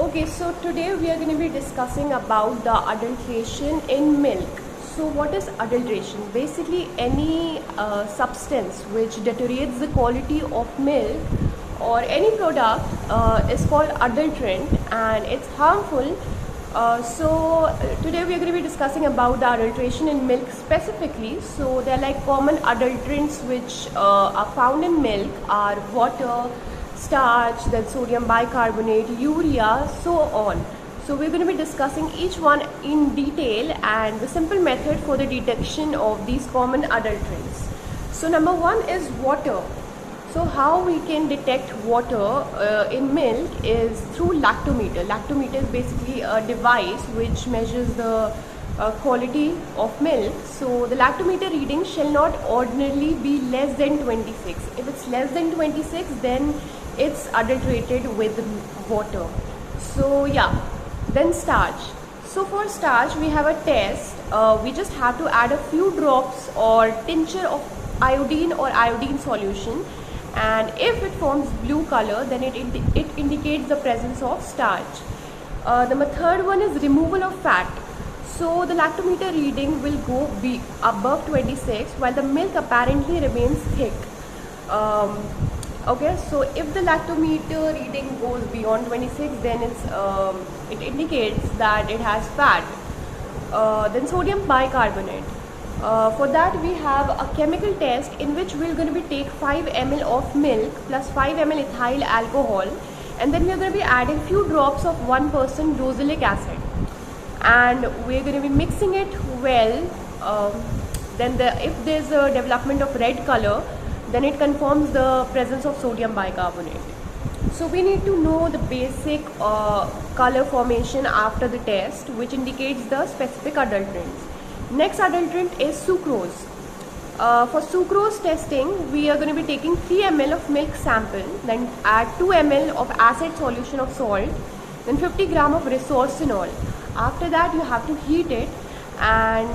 Okay, so today we are going to be discussing about the adulteration in milk. So what is adulteration? Basically any substance which deteriorates the quality of milk or any product is called adulterant and it's harmful. Today we are going to be discussing about the adulteration in milk specifically. So there are like common adulterants which are found in milk are water, starch, then sodium bicarbonate, urea, so on. So we're going to be discussing each one in detail and the simple method for the detection of these common adulterants. So number one is water. So how we can detect water in milk is through lactometer. Lactometer is basically a device which measures the quality of milk. So the lactometer reading shall not ordinarily be less than 26. If it's less than 26, then it's adulterated with water. So yeah, then starch. So for starch we have a test. We just have to add a few drops or tincture of iodine or iodine solution, and if it forms blue color, then it indicates the presence of starch. The third one is removal of fat. So the lactometer reading will be above 26 while the milk apparently remains thick. Okay, so if the lactometer reading goes beyond 26, then it indicates that it has fat. Then sodium bicarbonate. For that we have a chemical test in which we're going to be take 5 ml of milk plus 5 ml ethyl alcohol, and then we're going to be adding few drops of 1% dosalic acid, and we're going to be mixing it well. Then if there's a development of red color, then it confirms the presence of sodium bicarbonate. So we need to know the basic color formation after the test, which indicates the specific adulterants. Next adulterant is sucrose. For sucrose testing, we are going to be taking 3 ml of milk sample, then add 2 ml of acid solution of salt, then 50 gram of resorcinol. After that you have to heat it, and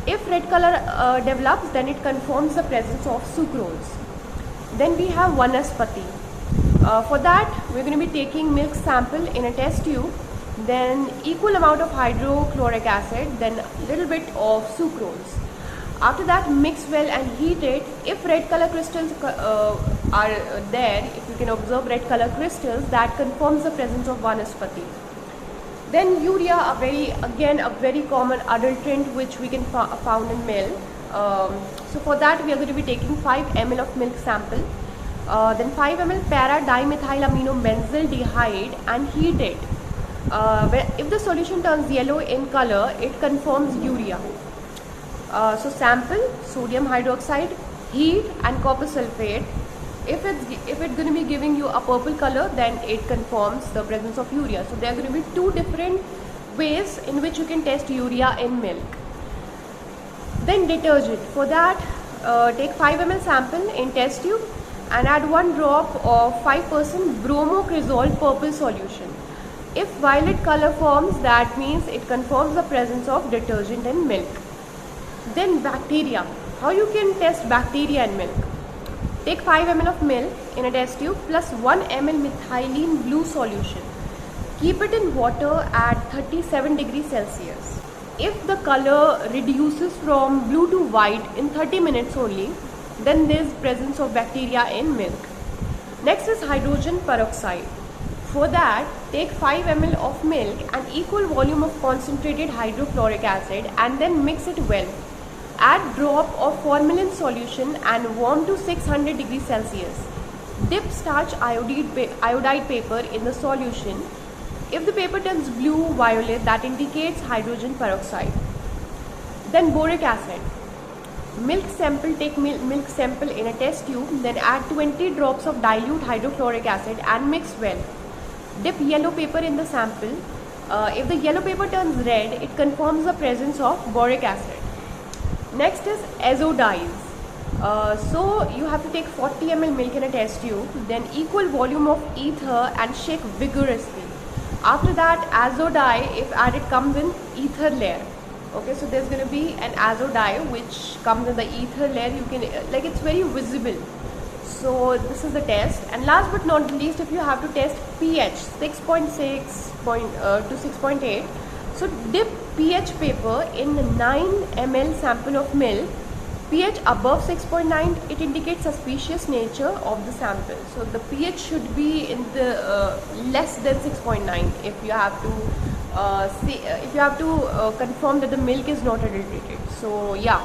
if red color develops, then it confirms the presence of sucrose. Then we have vanaspati. For that we're going to be taking milk sample in a test tube, then equal amount of hydrochloric acid, then little bit of sucrose. After that mix well and heat it. If red color crystals are there, if you can observe red color crystals, that confirms the presence of vanaspati. Then urea, a very common adulterant which we can found in milk. So for that we are going to be taking 5 ml of milk sample, then 5 ml para-dimethylaminobenzylaldehyde and heat it. If the solution turns yellow in color, it confirms urea. So sample, sodium hydroxide, heat and copper sulfate. If it's going to be giving you a purple color, then it confirms the presence of urea. So there are going to be two different ways in which you can test urea in milk. Then detergent. For that, take 5 ml sample in test tube and add 1 drop of 5% bromocresol purple solution. If violet color forms, that means it confirms the presence of detergent in milk. Then bacteria. How you can test bacteria in milk? Take 5 ml of milk in a test tube plus 1 ml methylene blue solution. Keep it in water at 37 degrees Celsius. If the color reduces from blue to white in 30 minutes only, then there is presence of bacteria in milk. Next is hydrogen peroxide. For that, take 5 ml of milk and equal volume of concentrated hydrochloric acid and then mix it well. Add drop of formalin solution and warm to 600 degrees Celsius. Dip starch iodide paper in the solution. If the paper turns blue-violet, that indicates hydrogen peroxide. Then boric acid. Milk sample, take milk sample in a test tube, then add 20 drops of dilute hydrochloric acid and mix well. Dip yellow paper in the sample. If the yellow paper turns red, it confirms the presence of boric acid. Next is azodize. So you have to take 40 ml milk in a test tube, then equal volume of ether and shake vigorously. After that, azo dye, if added, comes in ether layer. Okay, so there's going to be an azo dye which comes in the ether layer. You can, like, it's very visible. So this is the test, and last but not least, if you have to test pH 6.6 to 6.8, so dip pH paper in 9 ml sample of milk. pH above 6.9, it indicates suspicious nature of the sample. So the pH should be in the less than 6.9 if you have to confirm that the milk is not adulterated. So yeah,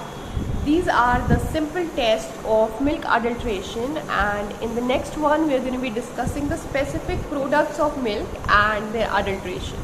these are the simple tests of milk adulteration, and in the next one we are going to be discussing the specific products of milk and their adulteration.